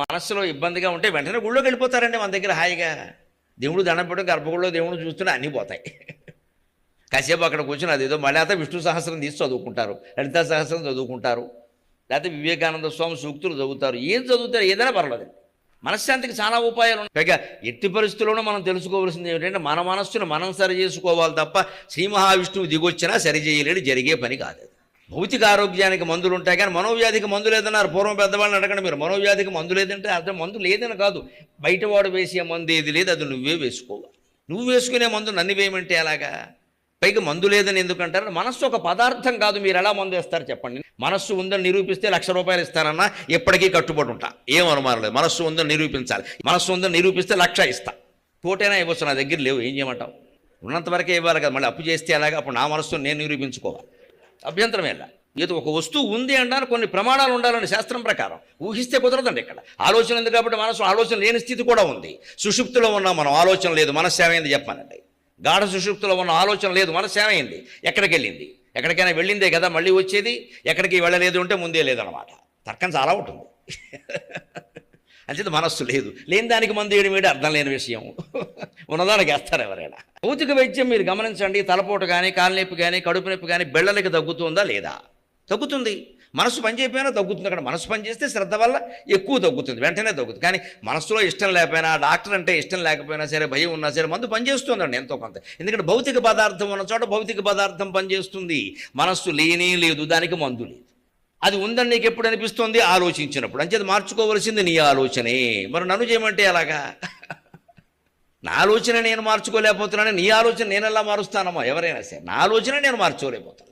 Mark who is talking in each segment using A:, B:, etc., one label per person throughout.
A: మనస్సులో ఇబ్బందిగా ఉంటే వెంటనే గుళ్ళోకి వెళ్ళిపోతారండి మన దగ్గర హాయిగా. దేవుడు దండం పెట్టడం గర్భగుడిలో దేవుడు చూస్తూనే అన్నీ పోతాయి. కాసేపు అక్కడ కూర్చొని అదేదో మళ్ళీ అయితే విష్ణు సహస్రం తీసి చదువుకుంటారు, లలితా సహస్రం చదువుకుంటారు, లేకపోతే వివేకానంద స్వామి సూక్తులు చదువుతారు. ఏం చదువుతారు ఏదైనా పర్వాలేదు. మనశ్శాంతికి చాలా ఉపాయాలు ఉన్నాయి. పైగా ఎట్టి పరిస్థితుల్లోనూ మనం తెలుసుకోవాల్సింది ఏమిటంటే మన మనస్సును మనం సరి చేసుకోవాలి తప్ప శ్రీ మహావిష్ణువు దిగొచ్చినా సరిచేయలేడు, జరిగే పని కాదు. భౌతిక ఆరోగ్యానికి మందులు ఉంటాయి కానీ మనోవ్యాధికి మందు లేదన్నారు. పూర్వం పెద్దవాళ్ళని అడగండి మీరు, మనోవ్యాధికి మందు లేదంటే అర్థం మందు లేదని కాదు, బయటవాడు వేసే మందు ఏది లేదు, అది నువ్వే వేసుకోవాలి. నువ్వు వేసుకునే మందు నన్ను వేయమంటే అలాగా? పైగా మందు లేదని ఎందుకంటారు? మనస్సు ఒక పదార్థం కాదు, మీరు ఎలా మందు వేస్తారు చెప్పండి. మనస్సు ఉందని నిరూపిస్తే ₹1,00,000 ఇస్తానన్నా ఎప్పటికీ కట్టుబడి ఉంటా, ఏం అనుమానం లేదు. మనస్సు ఉందని నిరూపించాలి, మనస్సు ఉందని నిరూపిస్తే 1,00,000 ఇస్తా. తోటైనా ఇవ్వచ్చు, నా దగ్గర లేవు, ఏం చేయమంటావు? ఉన్నంతవరకే ఇవ్వాలి కదా, మళ్ళీ అప్పు చేస్తే అలాగా? అప్పుడు నా మనస్సును నేను నిరూపించుకోవాలి, అభ్యంతరం ఎలా? ఏదో ఒక వస్తువు ఉంది అంటే కొన్ని ప్రమాణాలు ఉండాలని శాస్త్రం ప్రకారం. ఊహిస్తే కుదరదండి ఇక్కడ. ఆలోచన ఉంది కాబట్టి మనసు ఆలోచన లేని స్థితి కూడా ఉంది. సుషుప్తిలో ఉన్నాం మనం, ఆలోచన లేదు, మనస్సు ఏమైంది చెప్పానండి. గాఢ సుషుప్తిలో ఉన్న ఆలోచన లేదు, మనస్సు ఏమైంది? ఎక్కడికి వెళ్ళింది? ఎక్కడికైనా వెళ్ళిందే కదా మళ్ళీ వచ్చేది. ఎక్కడికి వెళ్ళలేదు అంటే ముందే లేదనమాట. తర్కం చాలా ఉంటుంది. అంతే, మనస్సు లేదు, లేని దానికి మందు వేయడం వేడి అర్థం లేని విషయం. ఉన్నదానికి వేస్తారు ఎవరైనా. భౌతిక వైద్యం మీరు గమనించండి, తలపోటు కానీ, కాళ్ళనొప్పి కానీ, కడుపు నొప్పి కానీ బెళ్ళలకి తగ్గుతుందా లేదా? తగ్గుతుంది. మనసు పని చేయకపోయినా తగ్గుతుంది. అక్కడ మనసు పని చేస్తే శ్రద్ధ వల్ల ఎక్కువ తగ్గుతుంది, వెంటనే తగ్గుతుంది. కానీ మనసులో ఇష్టం లేకపోయినా, డాక్టర్ అంటే ఇష్టం లేకపోయినా సరే, భయం ఉన్నా సరే మందు పనిచేస్తుందండి ఎంతో కొంత. ఎందుకంటే భౌతిక పదార్థం ఉన్న చోట భౌతిక పదార్థం పనిచేస్తుంది. మనస్సు లేనే లేదు, దానికి మందు లేదు. అది ఉందని నీకు ఎప్పుడు అనిపిస్తుంది? ఆలోచించినప్పుడు. అంచేది మార్చుకోవలసింది నీ ఆలోచనే. మరి నన్ను చేయమంటే అలాగా? నా ఆలోచన నేను మార్చుకోలేకపోతున్నాను, నీ ఆలోచన నేను ఎలా మారుస్తానమ్మా? ఎవరైనా సరే నా ఆలోచన నేను మార్చుకోలేకపోతున్నా.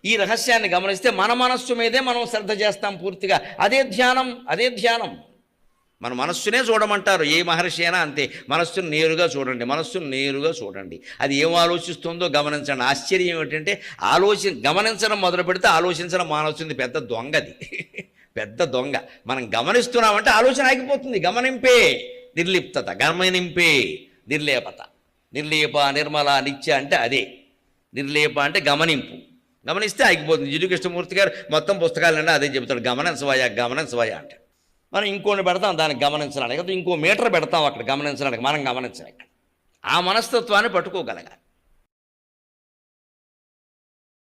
A: ఈ రహస్యాన్ని గమనిస్తే మన మనస్సు మీదే మనం శ్రద్ధ చేస్తాం పూర్తిగా. అదే ధ్యానం, అదే ధ్యానం. మన మనస్సునే చూడమంటారు ఏ మహర్షి అయినా అంతే. మనస్సును నేరుగా చూడండి, మనస్సును నేరుగా చూడండి. అది ఏం ఆలోచిస్తుందో గమనించండి. ఆశ్చర్యం ఏమిటంటే గమనించడం మొదలు పెడితే ఆలోచించడం మానవుతుంది. పెద్ద దొంగది, పెద్ద దొంగ. మనం గమనిస్తున్నామంటే ఆలోచన ఆగిపోతుంది. గమనింపే నిర్లిప్తత, గమనింపే నిర్లేపత. నిర్లేప, నిర్మల, నిత్య అంటే అదే. నిర్లేప అంటే గమనింపు, గమనిస్తే ఆగిపోతుంది. జిడ్డు కృష్ణమూర్తి గారు మొత్తం పుస్తకాలన్నా అదే చెబుతాడు, గమనించవయ్యా, గమనించవయ్యా అంటే. మనం ఇంకోటి పెడతాం దానికి గమనించడానికి, ఇంకో మీటర్ పెడతాం అక్కడ గమనించడానికి, మనం గమనించాలి. ఆ మనస్తత్వాన్ని పట్టుకోగలగాలి.